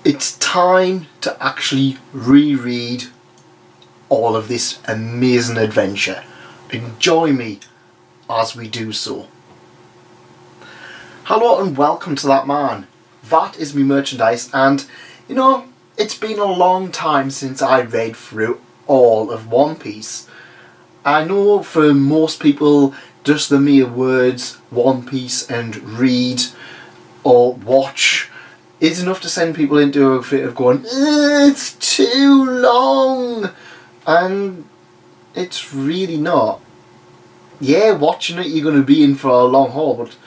It's time to actually reread all of this amazing adventure. Enjoy me as we do so. Hello and welcome to That Man. That is me merchandise, and you know, it's been a long time since I read through all of One Piece. I know for most people just the mere words One Piece and read or watch is enough to send people into a fit of going, it's too long, and it's really not. Yeah, watching it you're going to be in for a long haul, but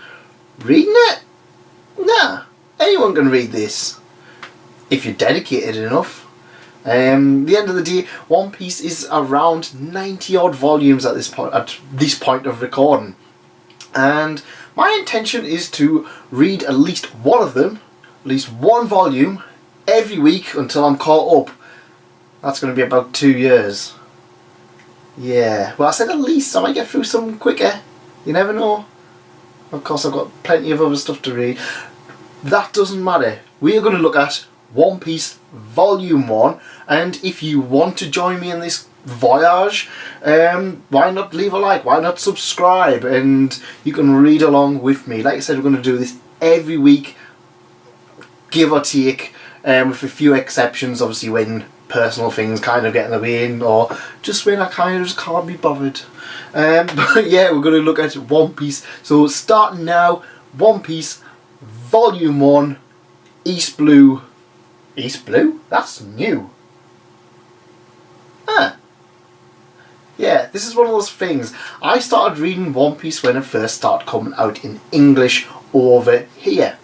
reading it? Nah, anyone can read this if you're dedicated enough. The end of the day, One Piece is around 90 odd volumes at this point of recording, and my intention is to read at least one of them, at least one volume every week until I'm caught up. That's going to be about 2 years. Yeah, well, I said at least. I might get through some quicker. You never know. Of course, I've got plenty of other stuff to read. That doesn't matter. We are going to look at One Piece Volume 1, and if you want to join me in this voyage, why not leave a like, why not subscribe, and you can read along with me. Like I said, we're going to do this every week, give or take, with a few exceptions, obviously when personal things kind of get in the way, or just when I kind of just can't be bothered. But yeah, we're going to look at One Piece. So starting now, One Piece Volume 1, East Blue. East Blue? That's new. Huh. Yeah, this is one of those things. I started reading One Piece when it first started coming out in English over here.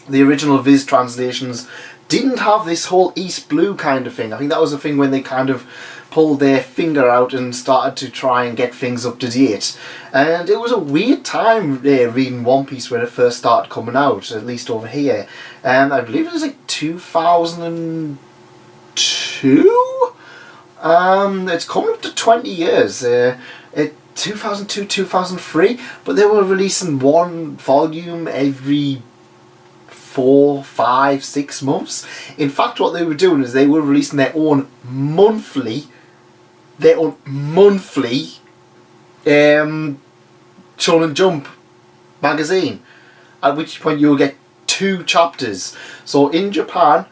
The original Viz translations didn't have this whole East Blue kind of thing. I think that was the thing when they kind of pulled their finger out and started to try and get things up to date. And it was a weird time reading One Piece when it first started coming out, at least over here. And I believe it was like 2002? It's coming up to 20 years. 2002, 2003, but they were releasing one volume every 4, 5, 6 months. In fact, what they were doing is they were releasing their own monthly Shonen Jump magazine, at which point you'll get 2 chapters. So in Japan,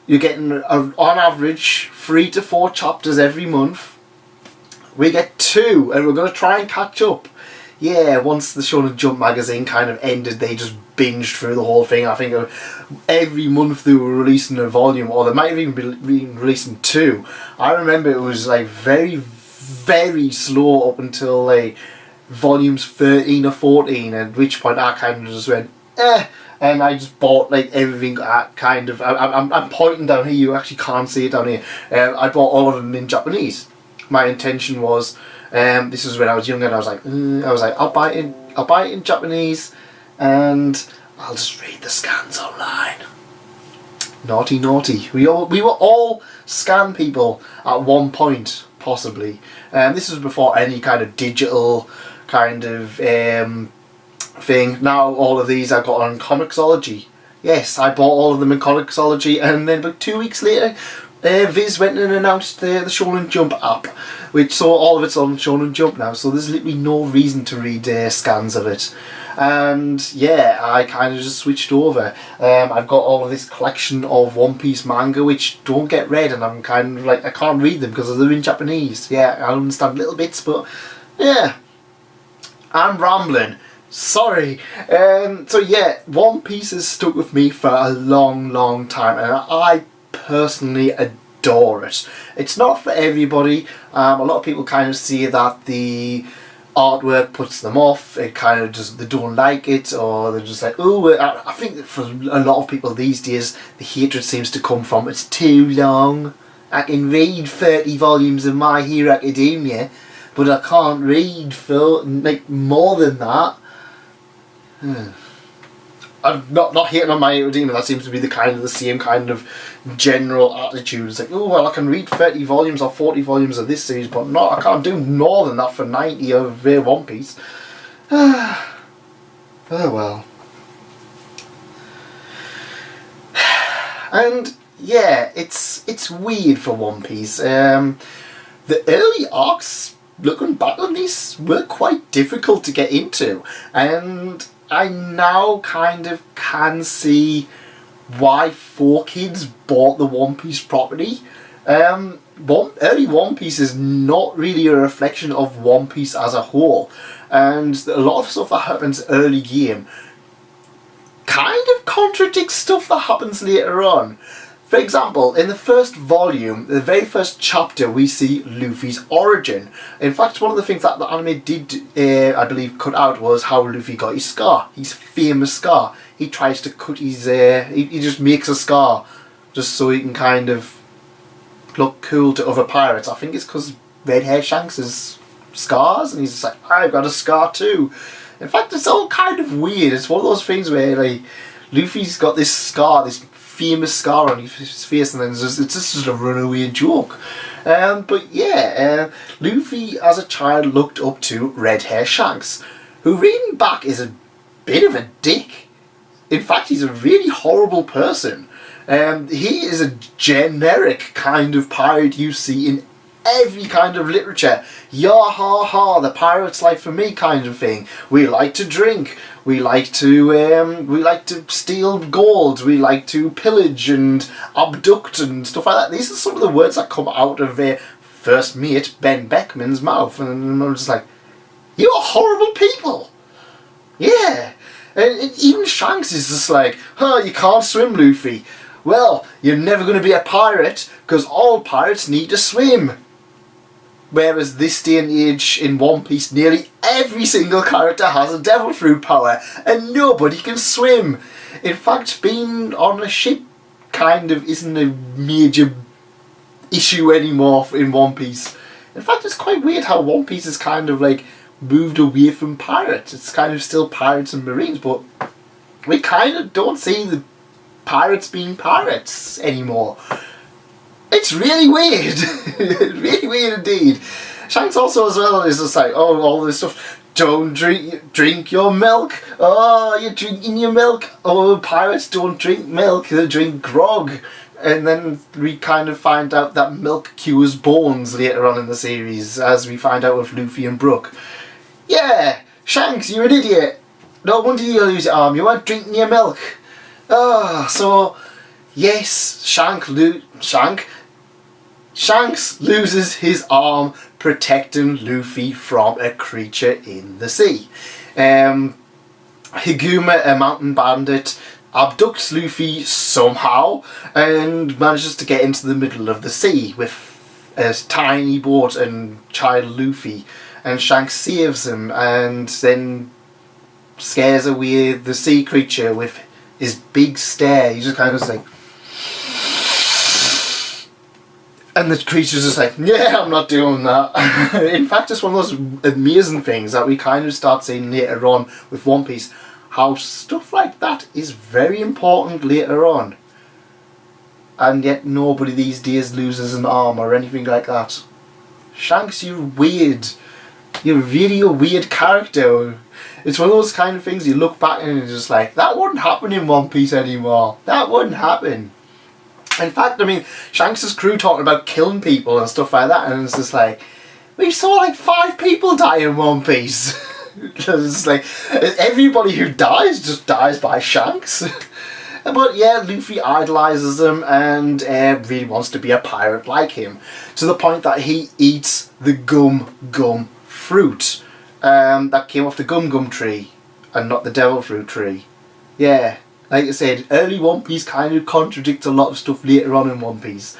you're getting on average 3 to 4 chapters every month. We get 2, and we're going to try and catch up. Yeah, once the Shonen Jump magazine kind of ended, they just binged through the whole thing. I think every month they were releasing a volume, or they might have even been releasing 2. I remember it was like very, very slow up until like volumes 13 or 14, at which point I kind of just went, and I just bought like everything. I'm pointing down here, you actually can't see it down here. I bought all of them in Japanese. My intention was, this was when I was younger, and I was like, I'll buy it in Japanese, and I'll just read the scans online. Naughty, naughty. We were all scan people at one point, possibly. This was before any kind of digital kind of thing. Now all of these I got on Comixology. Yes, I bought all of them in Comixology, and then about 2 weeks later, Viz went and announced the Shonen Jump app, so all of it's on Shonen Jump now, so there's literally no reason to read scans of it. And yeah, I kind of just switched over. I've got all of this collection of One Piece manga which don't get read, and I'm kind of like, I can't read them because they're in Japanese. Yeah, I understand little bits, but yeah, I'm rambling. Sorry. So yeah, One Piece has stuck with me for a long, long time, and I personally adore it. It's not for everybody. A lot of people kind of see that the artwork puts them off. It kind of just, they don't like it, or they're just like, oh, I think that for a lot of people these days the hatred seems to come from it's too long. I can read 30 volumes of My Hero Academia, but I can't read for like more than that. I'm not hating on My Hero Academia. That seems to be the same kind of general attitude. It's like, oh well, I can read 30 volumes or 40 volumes of this series, but no, I can't do more than that for 90 of One Piece. Oh well. And yeah, it's weird for One Piece. The early arcs, looking back on these, were quite difficult to get into, and I now kind of can see why 4Kids bought the One Piece property. Early One Piece is not really a reflection of One Piece as a whole, and a lot of stuff that happens early game kind of contradicts stuff that happens later on. For example, in the first volume, the very first chapter, we see Luffy's origin. In fact, one of the things that the anime did, I believe, cut out was how Luffy got his scar, his famous scar. He tries to cut his, he just makes a scar just so he can kind of look cool to other pirates. I think it's because Red Hair Shanks has scars, and he's just like, I've got a scar too. In fact, it's all kind of weird. It's one of those things where, like, Luffy's got this scar, this famous scar on his face, and then it's just a runaway joke. But yeah, Luffy as a child looked up to Red Hair Shanks, who reading back is a bit of a dick. In fact, he's a really horrible person. He is a generic kind of pirate you see in every kind of literature. Yah ha ha, the pirate's life for me kind of thing. We like to drink. We like to steal gold. We like to pillage and abduct and stuff like that. These are some of the words that come out of first mate Ben Beckman's mouth, and I'm just like, you're horrible people. Yeah, and even Shanks is just like, you can't swim, Luffy. Well, you're never going to be a pirate because all pirates need to swim. Whereas this day and age in One Piece, nearly every single character has a devil fruit power and nobody can swim. In fact, being on a ship kind of isn't a major issue anymore in One Piece. In fact, it's quite weird how One Piece is kind of like moved away from pirates. It's kind of still pirates and marines, but we kind of don't see the pirates being pirates anymore. It's really weird. Really weird indeed. Shanks also as well is just like, oh, all this stuff. Don't drink your milk. Oh, you're drinking your milk. Oh, pirates don't drink milk. They drink grog. And then we kind of find out that milk cures bones later on in the series, as we find out with Luffy and Brook. Yeah, Shanks, you're an idiot. No wonder you lose your arm. You weren't drinking your milk. So yes, Shanks loses his arm protecting Luffy from a creature in the sea. Higuma, a mountain bandit, abducts Luffy somehow and manages to get into the middle of the sea with a tiny boat and child Luffy, and Shanks saves him and then scares away the sea creature with his big stare. He's just kind of like, and the creature's just like, yeah, I'm not doing that. In fact, it's one of those amazing things that we kind of start seeing later on with One Piece, how stuff like that is very important later on. And yet nobody these days loses an arm or anything like that. Shanks, you're weird. You're really a weird character. It's one of those kind of things you look back and you're just like, that wouldn't happen in One Piece anymore. That wouldn't happen. In fact, I mean, Shanks' crew talking about killing people and stuff like that, and it's just like, we saw like 5 people die in One Piece. It's like, everybody who dies just dies by Shanks. But yeah, Luffy idolizes him and really wants to be a pirate like him, to the point that he eats the gum fruit that came off the gum tree and not the devil fruit tree. Yeah. Like I said, early One Piece kind of contradicts a lot of stuff later on in One Piece.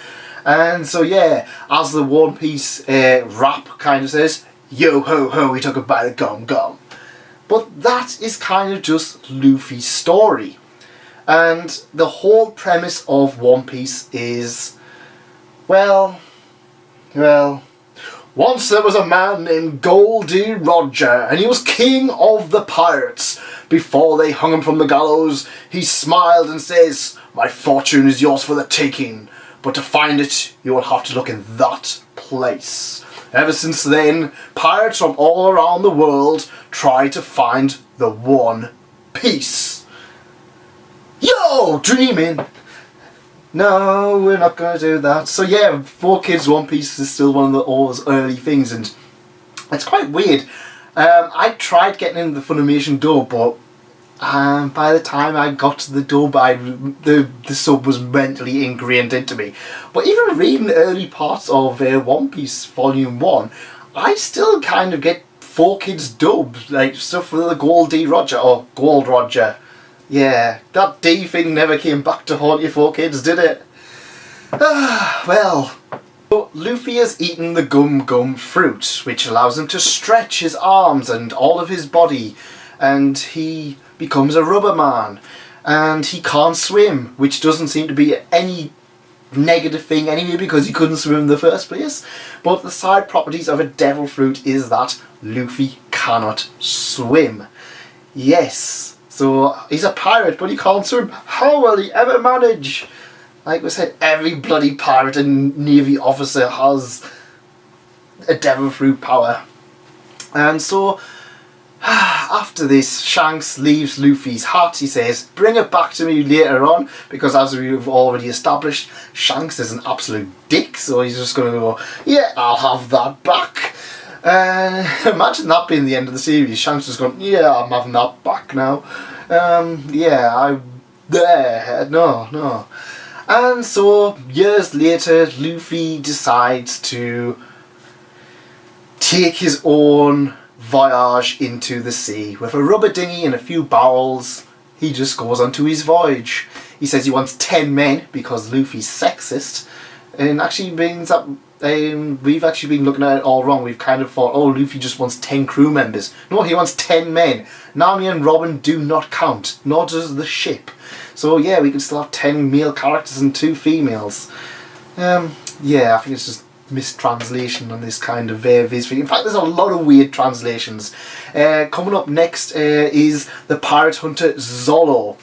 And so yeah, as the One Piece rap kind of says, yo ho ho, we took a bite of gum. But that is kind of just Luffy's story. And the whole premise of One Piece is, well, once there was a man named Goldie Roger, and he was king of the pirates. Before they hung him from the gallows, he smiled and says, my fortune is yours for the taking, but to find it, you will have to look in that place. Ever since then, pirates from all around the world try to find the One Piece. Yo, dreaming! no, we're not going to do that. So yeah, 4Kids One Piece is still one of those early things, and it's quite weird. I tried getting in the Funimation dub, but by the time I got to the dub, the sub was mentally ingrained into me. But even reading early parts of One Piece Volume 1, I still kind of get 4Kids dub, like stuff with the Gold D Roger, or Gold Roger. Yeah, that D thing never came back to haunt you 4Kids, did it? Well... So Luffy has eaten the gum gum fruit, which allows him to stretch his arms and all of his body, and he becomes a rubber man, and he can't swim, which doesn't seem to be any negative thing anyway because he couldn't swim in the first place. But the side properties of a devil fruit is that Luffy cannot swim. Yes, so he's a pirate but he can't swim. How will he ever manage? Like we said, every bloody pirate and navy officer has a devil fruit power. And so, after this, Shanks leaves Luffy's hut. He says, bring it back to me later on, because as we've already established, Shanks is an absolute dick, so he's just going to go, yeah, I'll have that back. Imagine that being the end of the series. Shanks is going, yeah, I'm having that back now. No. And so, years later, Luffy decides to take his own voyage into the sea. With a rubber dinghy and a few barrels, he just goes onto his voyage. He says he wants 10 men because Luffy's sexist. And actually means that we've actually been looking at it all wrong. We've kind of thought, oh, Luffy just wants 10 crew members. No, he wants 10 men. Nami and Robin do not count, nor does the ship. So yeah, we can still have 10 male characters and 2 females. Yeah, I think it's just mistranslation on this kind of viz thing. In fact, there's a lot of weird translations. Coming up next is the pirate hunter Zolo.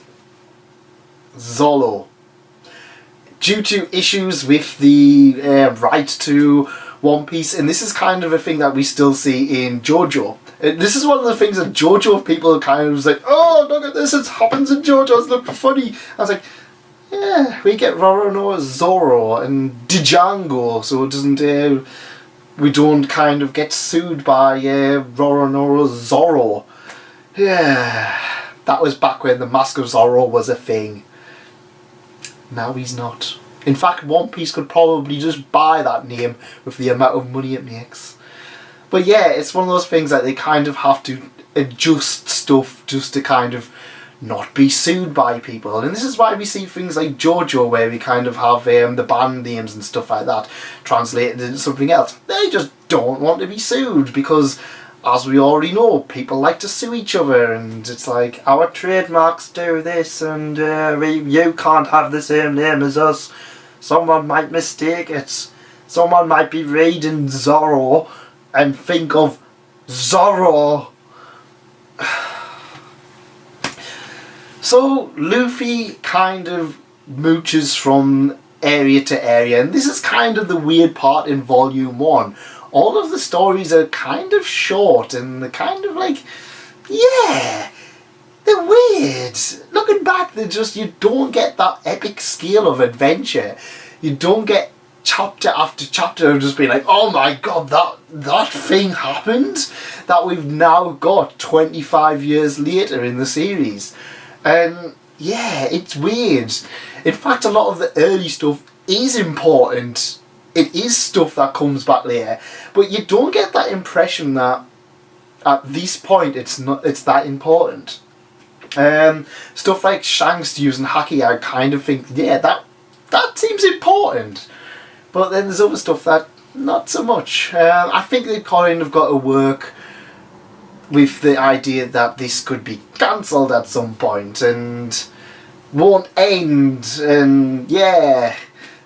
Due to issues with the right to One Piece, and this is kind of a thing that we still see in JoJo. This is one of the things that JoJo people kind of was like, oh, look at this, it happens in JoJo, it's looking funny. I was like, yeah, we get Roronoa Zoro and Django, so it doesn't, we don't kind of get sued by Roronoa Zoro. Yeah, that was back when the Mask of Zoro was a thing. Now he's not. In fact, One Piece could probably just buy that name with the amount of money it makes. But yeah, it's one of those things that they kind of have to adjust stuff just to kind of not be sued by people. And this is why we see things like JoJo, where we kind of have the band names and stuff like that translated into something else. They just don't want to be sued because, as we already know, people like to sue each other, and it's like, our trademarks do this, and you can't have the same name as us. Someone might mistake it. Someone might be reading Zorro and think of Zorro. So Luffy kind of mooches from area to area, and this is kind of the weird part in Volume 1. All of the stories are kind of short, and they're kind of like, yeah, they're weird. Looking back, they're just, you don't get that epic scale of adventure. You don't get chapter after chapter of just being like, oh my god, that thing happened that we've now got 25 years later in the series. And yeah, it's weird. In fact, a lot of the early stuff is important. It is stuff that comes back later, but you don't get that impression that at this point it's that important. Stuff like Shanks using Haki, I kind of think, yeah, that seems important. But then there's other stuff that not so much. I think they've kind of got to work with the idea that this could be cancelled at some point and won't end, and yeah,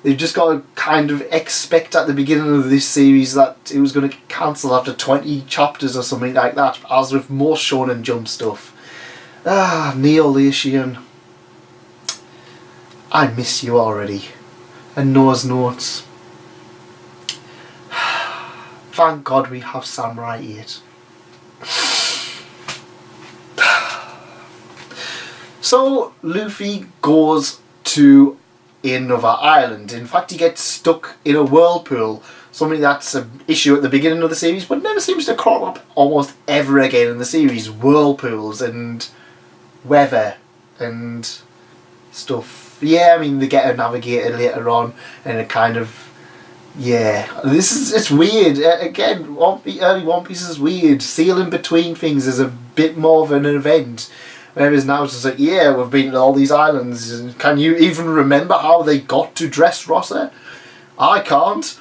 they've just got to kind of expect at the beginning of this series that it was going to cancel after 20 chapters or something like that, as with most Shonen Jump stuff. Neil Latian, I miss you already. And Noah's Notes. Thank God we have Samurai 8. So Luffy goes to in another island. In fact, he gets stuck in a whirlpool, something that's an issue at the beginning of the series, but never seems to crop up almost ever again in the series. Whirlpools and weather and stuff. Yeah, I mean, they get a navigator later on, and it kind of... Yeah, it's weird. Again, early One Piece is weird. Sailing between things is a bit more of an event. Whereas now it's just like, yeah, we've been to all these islands. Can you even remember how they got to Dressrosa? I can't.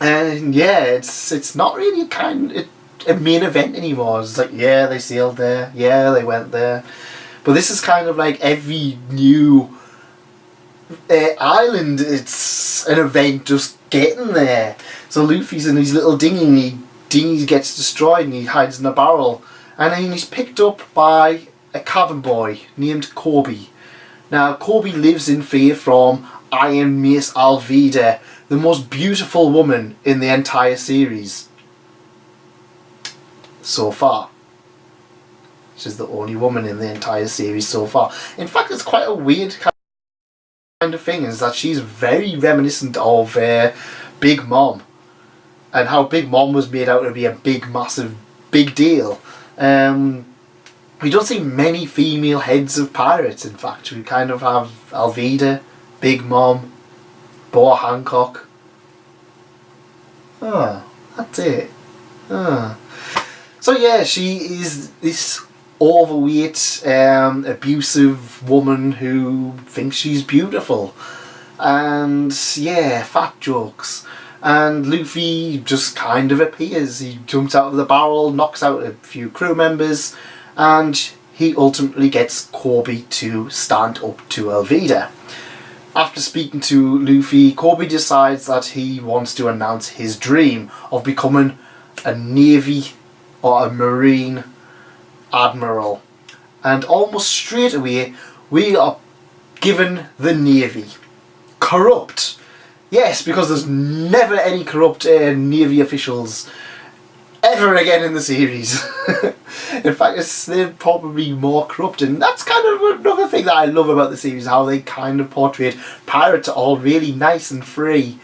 And yeah, it's not really a main event anymore. It's like, yeah, they sailed there. Yeah, they went there. But this is kind of like every new island, it's an event just getting there. So Luffy's in his little dinghy, and dinghy gets destroyed and he hides in a barrel. And then he's picked up by a cabin boy named Corby. Now, Corby lives in fear from Iron Mace Alvida, the most beautiful woman in the entire series. So far. She's the only woman in the entire series so far. In fact, it's quite a weird kind of thing, is that she's very reminiscent of Big Mom. And how Big Mom was made out to be a big deal. We don't see many female heads of pirates, in fact. We kind of have Alvida, Big Mom, Boa Hancock. Oh, that's it. Oh. So yeah, she is this overweight, abusive woman who thinks she's beautiful. And yeah, fat jokes. And Luffy just kind of appears. He jumps out of the barrel, knocks out a few crew members, and he ultimately gets Corby to stand up to Alvida. After speaking to Luffy, Corby decides that he wants to announce his dream of becoming a Navy or a Marine Admiral. And almost straight away, we are given the Navy. Corrupt. Yes, because there's never any corrupt Navy officials ever again in the series. In fact, they're probably more corrupt, and that's kind of another thing that I love about the series, how they kind of portrayed pirates are all really nice and free,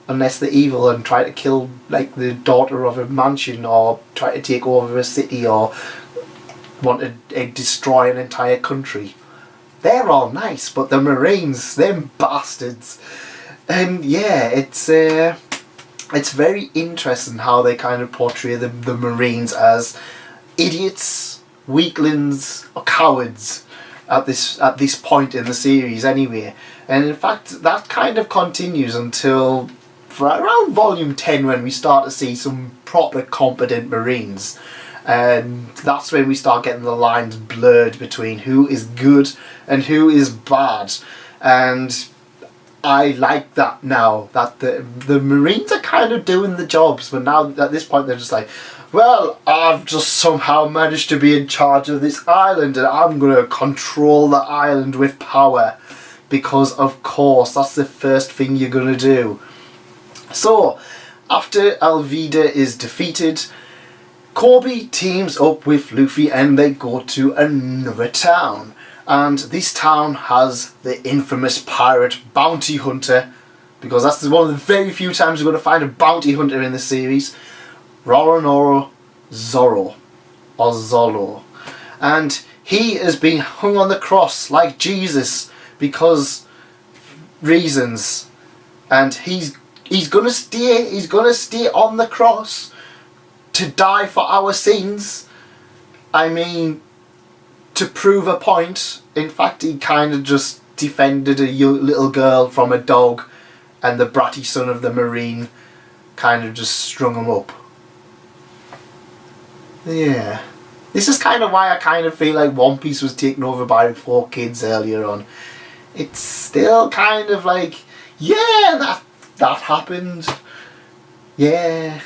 unless they're evil and try to kill like the daughter of a mansion, or try to take over a city, or want to destroy an entire country. They're all nice, but the Marines, them bastards. And yeah, it's very interesting how they kind of portray the Marines as idiots, weaklings, or cowards at this point in the series anyway. And in fact, that kind of continues until for around volume 10, when we start to see some proper competent Marines. And that's when we start getting the lines blurred between who is good and who is bad. And I like that now, that the Marines are kind of doing the jobs, but now at this point they're just like, well, I've just somehow managed to be in charge of this island, and I'm going to control the island with power, because of course that's the first thing you're going to do. So, after Alvida is defeated, Corby teams up with Luffy and they go to another town. And this town has the infamous pirate bounty hunter, because that's one of the very few times you're going to find a bounty hunter in the series, Roronoa Zoro, or Zoro. And he has been hung on the cross like Jesus because reasons. And he's gonna stay on the cross to die for our sins. I mean, to prove a point. In fact, he kind of just defended a little girl from a dog, and the bratty son of the Marine kind of just strung him up. Yeah. This is kind of why I kind of feel like One Piece was taken over by 4Kids earlier on. It's still kind of like, yeah, that happened. Yeah,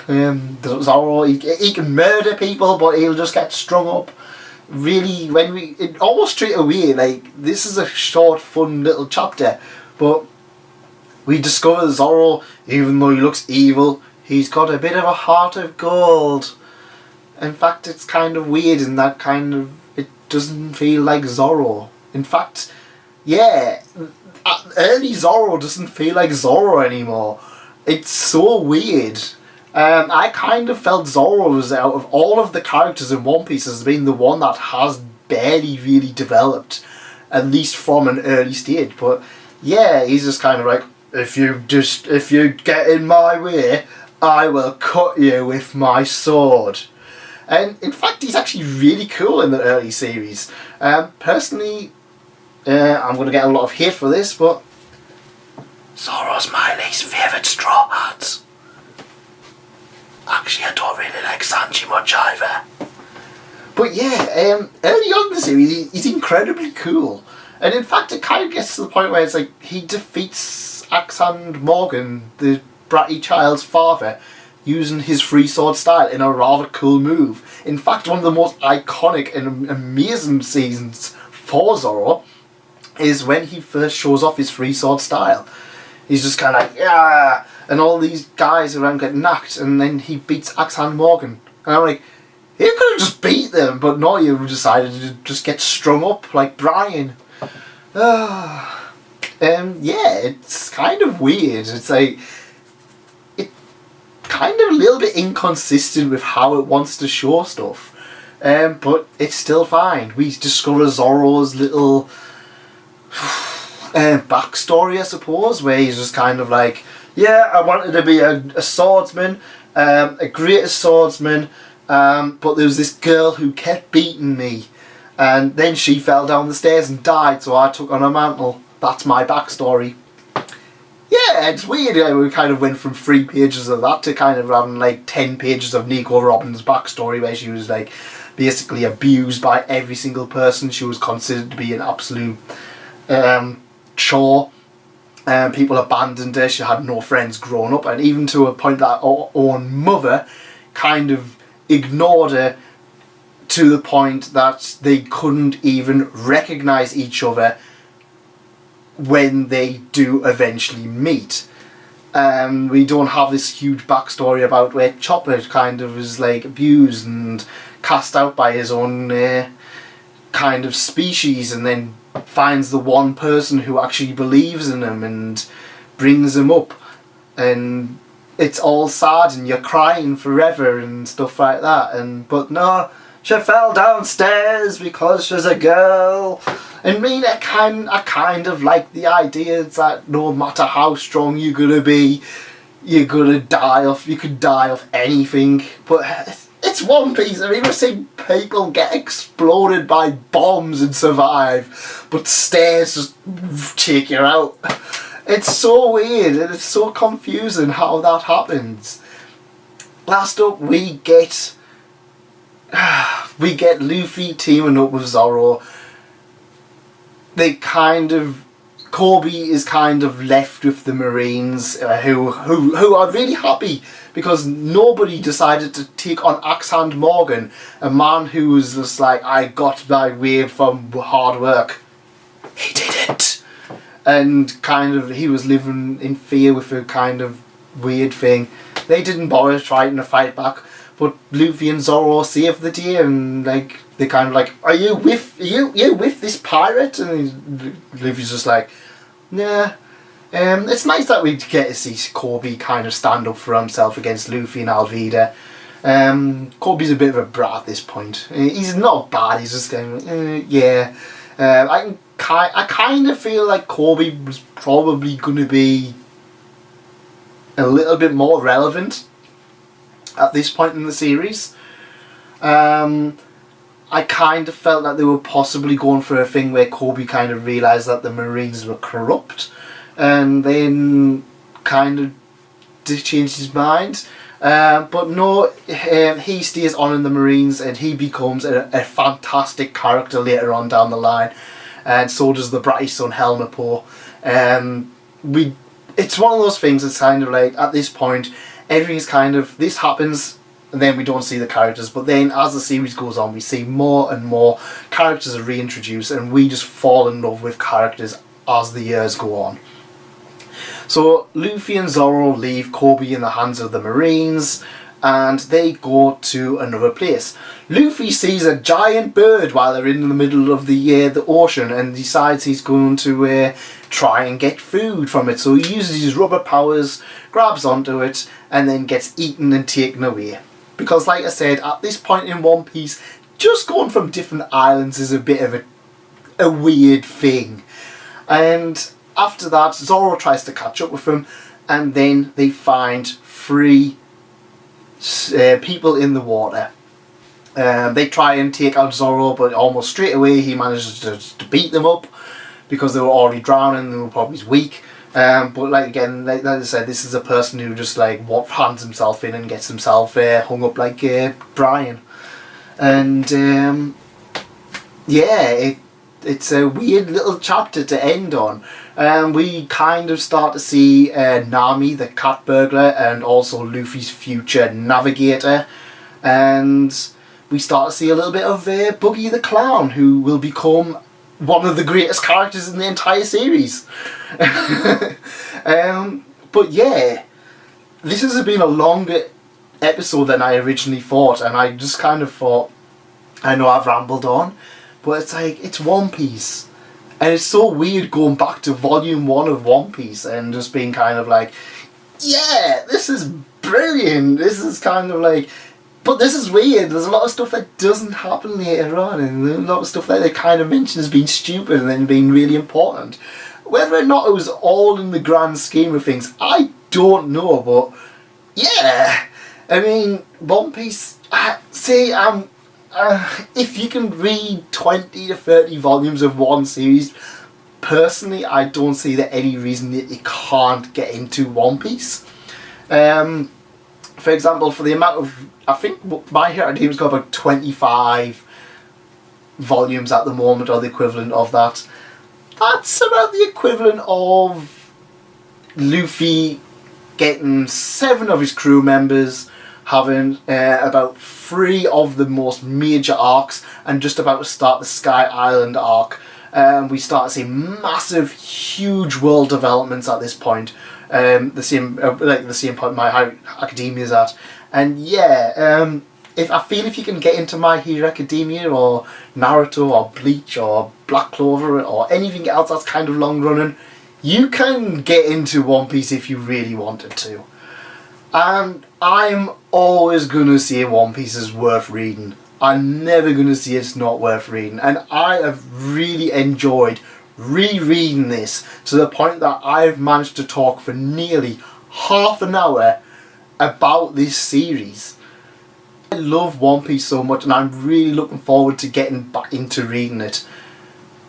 Zoro, he can murder people, but he'll just get strung up. Really, it almost straight away, like, this is a short, fun little chapter, but we discover Zoro, even though he looks evil, he's got a bit of a heart of gold. In fact, it's kind of weird in that it doesn't feel like Zoro. In fact, yeah, early Zoro doesn't feel like Zoro anymore. It's so weird. I kind of felt Zoro was, out of all of the characters in One Piece, as being the one that has barely really developed, at least from an early stage. But yeah, he's just kind of like, if you get in my way, I will cut you with my sword. And in fact, he's actually really cool in the early series. Personally, I'm going to get a lot of hate for this, but Zoro's my least favourite Straw Hats. Actually, I don't really like Sanji much either. But yeah, early on in the series, he's incredibly cool. And in fact, it kind of gets to the point where it's like, he defeats Axand Morgan, the bratty child's father, using his free sword style in a rather cool move. In fact, one of the most iconic and amazing scenes for Zoro is when he first shows off his free sword style. He's just kind of like, yeah, and all these guys around get knocked, and then he beats Axand Morgan. And I'm like, you could have just beat them, but no, you decided to just get strung up like Brian. Yeah, it's kind of weird. It's like, it kind of a little bit inconsistent with how it wants to show stuff. But it's still fine. We discover Zoro's little backstory, I suppose, where he's just kind of like, yeah, I wanted to be a swordsman, a great swordsman, but there was this girl who kept beating me, and then she fell down the stairs and died, so I took on her mantle. That's my backstory. Yeah, it's weird how we kind of went from 3 pages of that to kind of having like 10 pages of Nico Robin's backstory, where she was like basically abused by every single person. She was considered to be an absolute chore. People abandoned her. She had no friends growing up, and even to a point that her own mother kind of ignored her, to the point that they couldn't even recognise each other when they do eventually meet. We don't have this huge backstory about where Chopper kind of is like abused and cast out by his own kind of species, and then finds the one person who actually believes in him and brings him up, and it's all sad and you're crying forever and stuff like that. And but no, she fell downstairs because she's a girl. And me, I kind of like the idea that no matter how strong you're gonna be, you're gonna die off. You could die of anything. But it's One Piece. I mean, we've seen people get exploded by bombs and survive, but stairs just take you out. It's so weird and it's so confusing how that happens. Last up, we get Luffy teaming up with Zoro. Corby is kind of left with the Marines, who are really happy because nobody decided to take on Axand Morgan, a man who was just like, I got my way from hard work. He didn't. And kind of, he was living in fear with a kind of weird thing. They didn't bother trying to fight back, but Luffy and Zoro saved the day, and like, they kind of like, are you with this pirate? And Luffy's just like, nah. It's nice that we get to see Corby kind of stand up for himself against Luffy and Alvida. Corby's a bit of a brat at this point. He's not bad, he's just going, yeah. I kind of feel like Corby was probably going to be a little bit more relevant at this point in the series. I kind of felt that they were possibly going for a thing where Corby kind of realised that the Marines were corrupt, and then kind of changed his mind. But no, he stays on in the Marines, and he becomes a fantastic character later on down the line, and so does the bratty son Helmer Poe. It's one of those things that's kind of like, at this point, everything's kind of, this happens, and then we don't see the characters, but then as the series goes on, we see more and more characters are reintroduced, and we just fall in love with characters as the years go on. So Luffy and Zoro leave Corby in the hands of the Marines, and they go to another place. Luffy sees a giant bird while they're in the middle of the ocean and decides he's going to try and get food from it. So he uses his rubber powers, grabs onto it, and then gets eaten and taken away. Because like I said, at this point in One Piece, just going from different islands is a bit of a weird thing. And after that, Zoro tries to catch up with them, and then they find 3 people in the water. They try and take out Zoro, but almost straight away he manages to beat them up because they were already drowning and they were probably weak. But like again, like I said, this is a person who just like hands himself in and gets himself hung up like Brian. And yeah, it's a weird little chapter to end on. We kind of start to see Nami, the cat burglar, and also Luffy's future navigator. And we start to see a little bit of Buggy the Clown, who will become one of the greatest characters in the entire series. But yeah, this has been a longer episode than I originally thought, and I just kind of thought, I know I've rambled on, but it's like, it's One Piece. And it's so weird going back to volume 1 of One Piece and just being kind of like, yeah, this is brilliant. This is kind of like, but this is weird. There's a lot of stuff that doesn't happen later on, and a lot of stuff that they kind of mention as being stupid and then being really important. Whether or not it was all in the grand scheme of things, I don't know, but yeah. I mean, One Piece, if you can read 20 to 30 volumes of one series, personally, I don't see that any reason that you can't get into One Piece. For example, for the amount of, I think My Hero Academia's got about 25 volumes at the moment, or the equivalent of that. That's about the equivalent of Luffy getting 7 of his crew members, having about 3 of the most major arcs, and just about to start the Sky Island arc. We start to see massive, huge world developments at this point. The same point My Hero Academia is at. And yeah, if you can get into My Hero Academia or Naruto or Bleach or Black Clover or anything else that's kind of long running, you can get into One Piece if you really wanted to. And I'm always going to say One Piece is worth reading. I'm never going to say it's not worth reading. And I have really enjoyed rereading this to the point that I've managed to talk for nearly half an hour about this series. I love One Piece so much, and I'm really looking forward to getting back into reading it.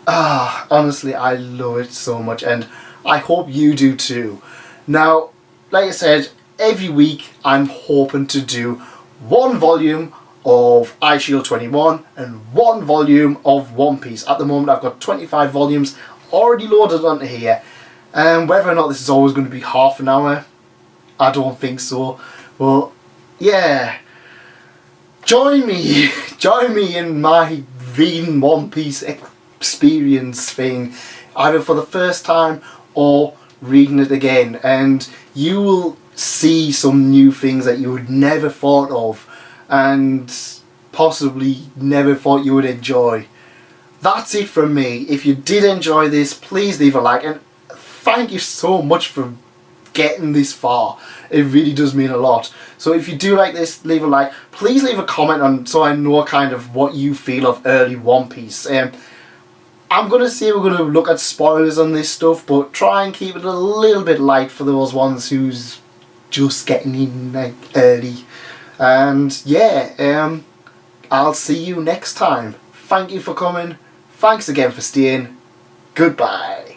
Honestly, I love it so much, and I hope you do too. Now, like I said, every week I'm hoping to do 1 volume of iShield 21 and 1 volume of One Piece. At the moment I've got 25 volumes already loaded onto here, and whether or not this is always going to be half an hour, I don't think so. But yeah, join me in my reading One Piece experience thing, either for the first time or reading it again, and you will see some new things that you would never thought of and possibly never thought you would enjoy. That's it from me. If you did enjoy this, please leave a like, and thank you so much for getting this far. It really does mean a lot. So if you do like this, leave a like. Please leave a comment on, so I know kind of what you feel of early One Piece. I'm going to say we're going to look at spoilers on this stuff, but try and keep it a little bit light for those ones who's just getting in like early. And yeah, I'll see you next time. Thank you for coming. Thanks again for staying. Goodbye.